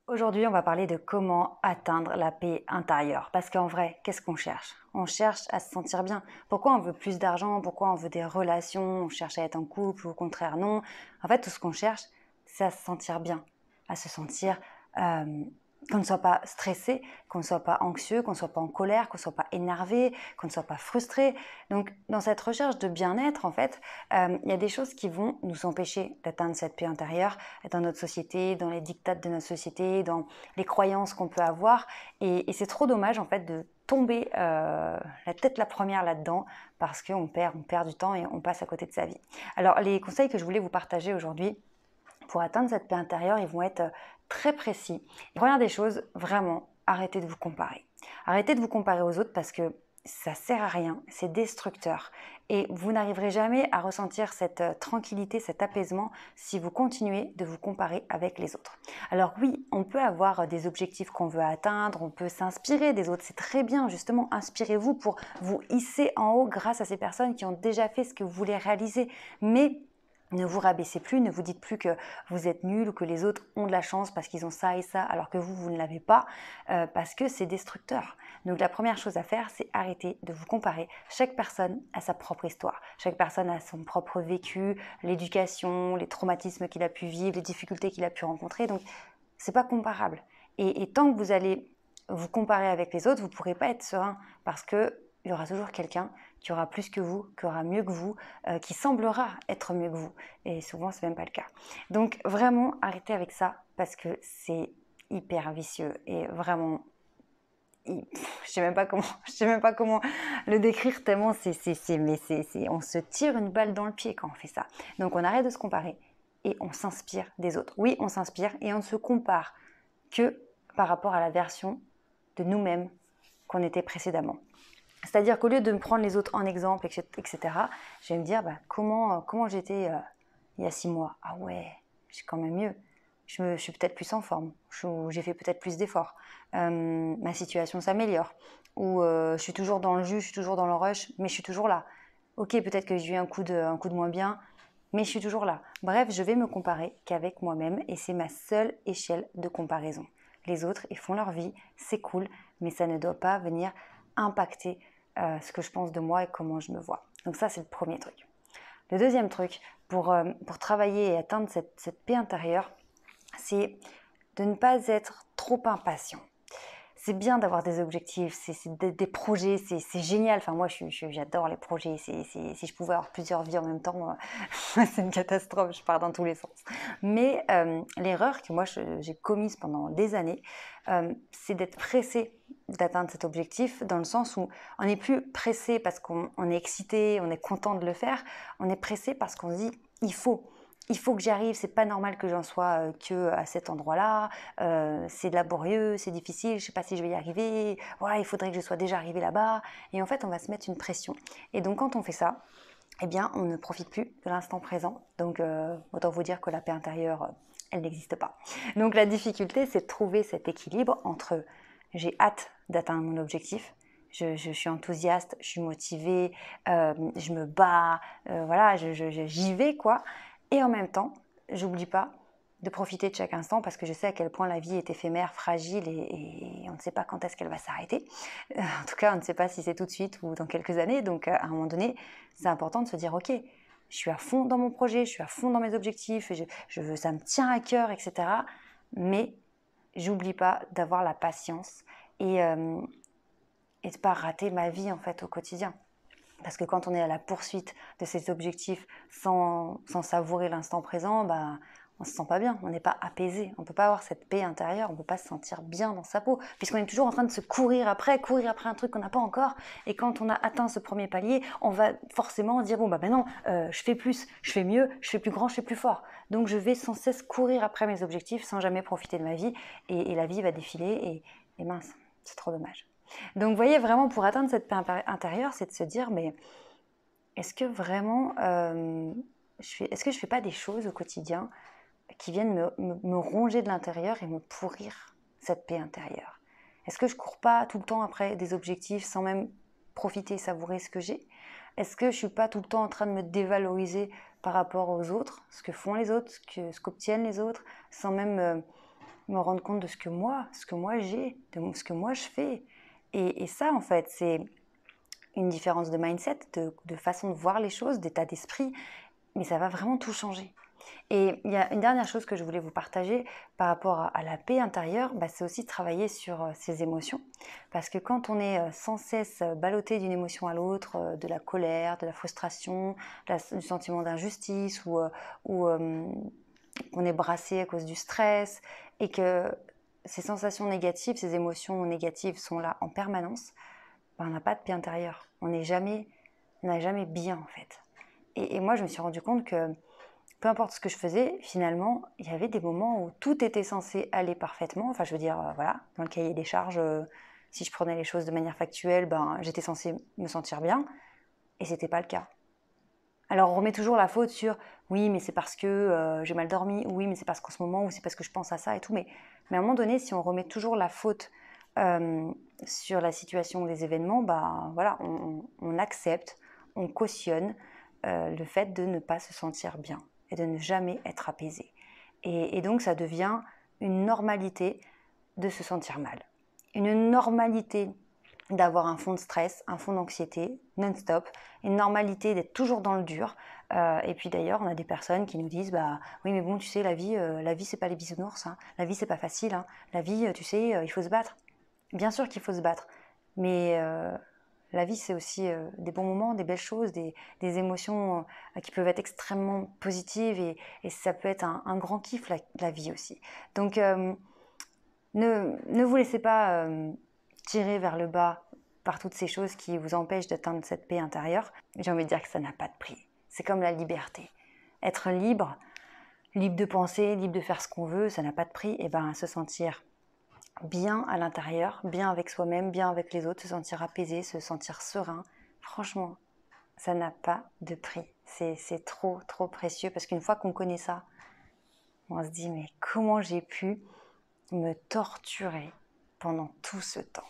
Aujourd'hui, on va parler de comment atteindre la paix intérieure. Parce qu'en vrai, qu'est-ce qu'on cherche? On cherche à se sentir bien. Pourquoi on veut plus d'argent? Pourquoi on veut des relations? On cherche à être en couple ou au contraire non. En fait, tout ce qu'on cherche, c'est à se sentir bien. À se sentir qu'on ne soit pas stressé, qu'on ne soit pas anxieux, qu'on ne soit pas en colère, qu'on ne soit pas énervé, qu'on ne soit pas frustré. Donc, dans cette recherche de bien-être, en fait, il y a des choses qui vont nous empêcher d'atteindre cette paix intérieure dans notre société, dans les diktats de notre société, dans les croyances qu'on peut avoir. Et c'est trop dommage, en fait, de tomber la tête la première là-dedans parce qu'on perd du temps et on passe à côté de sa vie. Alors, les conseils que je voulais vous partager aujourd'hui, pour atteindre cette paix intérieure, ils vont être très précis. Et première des choses, vraiment, arrêtez de vous comparer. Arrêtez de vous comparer aux autres parce que ça sert à rien, c'est destructeur. Et vous n'arriverez jamais à ressentir cette tranquillité, cet apaisement si vous continuez de vous comparer avec les autres. Alors oui, on peut avoir des objectifs qu'on veut atteindre, on peut s'inspirer des autres, c'est très bien, justement, inspirez-vous pour vous hisser en haut grâce à ces personnes qui ont déjà fait ce que vous voulez réaliser. Mais ne vous rabaissez plus, ne vous dites plus que vous êtes nul ou que les autres ont de la chance parce qu'ils ont ça et ça alors que vous ne l'avez pas, parce que c'est destructeur. Donc la première chose à faire, c'est arrêter de vous comparer. Chaque personne a sa propre histoire, chaque personne a son propre vécu, l'éducation, les traumatismes qu'il a pu vivre, les difficultés qu'il a pu rencontrer, donc c'est pas comparable. Et tant que vous allez vous comparer avec les autres, vous ne pourrez pas être serein parce que il y aura toujours quelqu'un qui aura plus que vous, qui aura mieux que vous, qui semblera être mieux que vous. Et souvent, c'est même pas le cas. Donc, vraiment, arrêtez avec ça parce que c'est hyper vicieux et vraiment, je sais même pas comment, je sais même pas comment le décrire tellement on se tire une balle dans le pied quand on fait ça. Donc, on arrête de se comparer et on s'inspire des autres. Oui, on s'inspire et on ne se compare que par rapport à la version de nous-mêmes qu'on était précédemment. C'est-à-dire qu'au lieu de me prendre les autres en exemple, etc., je vais me dire comment j'étais il y a 6 mois. Ah ouais, j'ai quand même mieux. Je suis peut-être plus en forme. J'ai fait peut-être plus d'efforts. Ma situation s'améliore. Ou je suis toujours dans le jus, je suis toujours dans le rush, mais je suis toujours là. Ok, peut-être que j'ai eu un coup de moins bien, mais je suis toujours là. Bref, je vais me comparer qu'avec moi-même et c'est ma seule échelle de comparaison. Les autres, ils font leur vie, c'est cool, mais ça ne doit pas venir impacter ce que je pense de moi et comment je me vois. Donc ça, c'est le premier truc. Le deuxième truc, pour travailler et atteindre cette paix intérieure, c'est de ne pas être trop impatient. C'est bien d'avoir des objectifs, c'est des projets, c'est génial. Enfin, moi, j'adore les projets. Si je pouvais avoir plusieurs vies en même temps, c'est une catastrophe, je pars dans tous les sens. Mais l'erreur que moi, j'ai commise pendant des années, c'est d'être pressé d'atteindre cet objectif, dans le sens où on n'est plus pressé parce qu'on est excité, on est content de le faire, on est pressé parce qu'on se dit, il faut que j'y arrive, c'est pas normal que j'en sois que à cet endroit-là, c'est laborieux, c'est difficile, je sais pas si je vais y arriver, ouais, il faudrait que je sois déjà arrivé là-bas, et en fait on va se mettre une pression. Et donc quand on fait ça, eh bien on ne profite plus de l'instant présent, donc autant vous dire que la paix intérieure, elle n'existe pas. Donc la difficulté, c'est de trouver cet équilibre entre j'ai hâte d'atteindre mon objectif, je suis enthousiaste, je suis motivée, je me bats, voilà, j'y vais quoi. Et en même temps, j'oublie pas de profiter de chaque instant parce que je sais à quel point la vie est éphémère, fragile et on ne sait pas quand est-ce qu'elle va s'arrêter. En tout cas, on ne sait pas si c'est tout de suite ou dans quelques années. Donc à un moment donné, c'est important de se dire ok, je suis à fond dans mon projet, je suis à fond dans mes objectifs, ça me tient à cœur, etc. Mais j'oublie pas d'avoir la patience et de ne pas rater ma vie en fait au quotidien. Parce que quand on est à la poursuite de ces objectifs sans savourer l'instant présent, bah, on ne se sent pas bien, on n'est pas apaisé, on ne peut pas avoir cette paix intérieure, on ne peut pas se sentir bien dans sa peau, puisqu'on est toujours en train de se courir après un truc qu'on n'a pas encore, et quand on a atteint ce premier palier, on va forcément dire, bon bah non, je fais plus, je fais mieux, je fais plus grand, je fais plus fort. Donc je vais sans cesse courir après mes objectifs sans jamais profiter de ma vie, et la vie va défiler, et mince, c'est trop dommage. Donc vous voyez, vraiment pour atteindre cette paix intérieure, c'est de se dire, mais est-ce que vraiment, est-ce que je ne fais pas des choses au quotidien qui viennent me ronger de l'intérieur et me pourrir cette paix intérieure? Est-ce que je ne cours pas tout le temps après des objectifs sans même profiter et savourer ce que j'ai? Est-ce que je ne suis pas tout le temps en train de me dévaloriser par rapport aux autres, ce que font les autres, ce qu'obtiennent les autres, sans même me rendre compte de ce que moi j'ai, de ce que moi je fais. Et ça, en fait, c'est une différence de mindset, de façon de voir les choses, d'état d'esprit, mais ça va vraiment tout changer. Et il y a une dernière chose que je voulais vous partager par rapport à la paix intérieure, c'est aussi travailler sur ses émotions. Parce que quand on est sans cesse ballotté d'une émotion à l'autre, de la colère, de la frustration, du sentiment d'injustice, ou qu'on est brassé à cause du stress, et que ces sensations négatives, ces émotions négatives sont là en permanence, on n'a pas de paix intérieure. On n'a jamais bien, en fait. Et moi, je me suis rendu compte que peu importe ce que je faisais, finalement, il y avait des moments où tout était censé aller parfaitement. Enfin, je veux dire, voilà, dans le cahier des charges, si je prenais les choses de manière factuelle, j'étais censée me sentir bien, et c'était pas le cas. Alors, on remet toujours la faute sur oui, mais c'est parce que j'ai mal dormi, oui, mais c'est parce qu'en ce moment, ou c'est parce que je pense à ça et tout. Mais à un moment donné, si on remet toujours la faute sur la situation des événements, voilà, on accepte, on cautionne le fait de ne pas se sentir bien et de ne jamais être apaisé. Et donc, ça devient une normalité de se sentir mal. Une normalité d'avoir un fond de stress, un fond d'anxiété non-stop, une normalité d'être toujours dans le dur. Et puis d'ailleurs, on a des personnes qui nous disent oui, mais bon, tu sais, la vie c'est pas les bisounours, hein. La vie c'est pas facile, hein. La vie, tu sais, il faut se battre. Bien sûr qu'il faut se battre, mais la vie c'est aussi des bons moments, des belles choses, des émotions qui peuvent être extrêmement positives, et ça peut être un grand kiff, la vie aussi. Donc ne vous laissez pas tirer vers le bas par toutes ces choses qui vous empêchent d'atteindre cette paix intérieure. J'ai envie de dire que ça n'a pas de prix. C'est comme la liberté. Être libre, libre de penser, libre de faire ce qu'on veut, ça n'a pas de prix. Et se sentir bien à l'intérieur, bien avec soi-même, bien avec les autres, se sentir apaisé, se sentir serein, franchement, ça n'a pas de prix. C'est trop, trop précieux, parce qu'une fois qu'on connaît ça, on se dit mais comment j'ai pu me torturer pendant tout ce temps?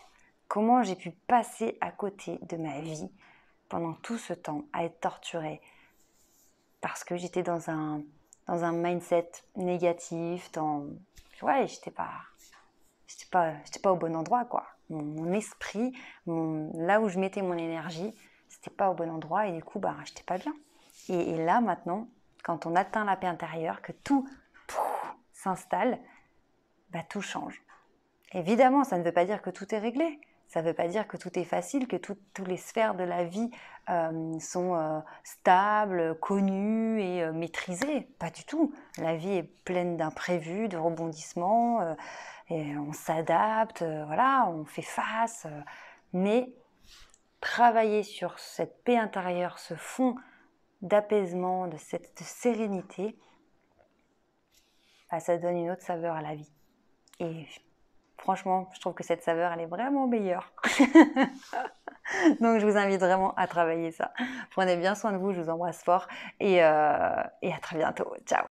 Comment j'ai pu passer à côté de ma vie pendant tout ce temps à être torturée parce que j'étais dans un mindset négatif, j'étais pas au bon endroit, quoi. Mon esprit, là où je mettais mon énergie, c'était pas au bon endroit, et du coup, j'étais pas bien. Et là, maintenant, quand on atteint la paix intérieure, que tout s'installe, tout change. Évidemment, ça ne veut pas dire que tout est réglé. Ça ne veut pas dire que tout est facile, que toutes les sphères de la vie sont stables, connues et maîtrisées. Pas du tout. La vie est pleine d'imprévus, de rebondissements, et on s'adapte, voilà, on fait face. Mais travailler sur cette paix intérieure, ce fond d'apaisement, de sérénité, ça donne une autre saveur à la vie. Et franchement, je trouve que cette saveur, elle est vraiment meilleure. Donc, je vous invite vraiment à travailler ça. Prenez bien soin de vous, je vous embrasse fort, et à très bientôt. Ciao!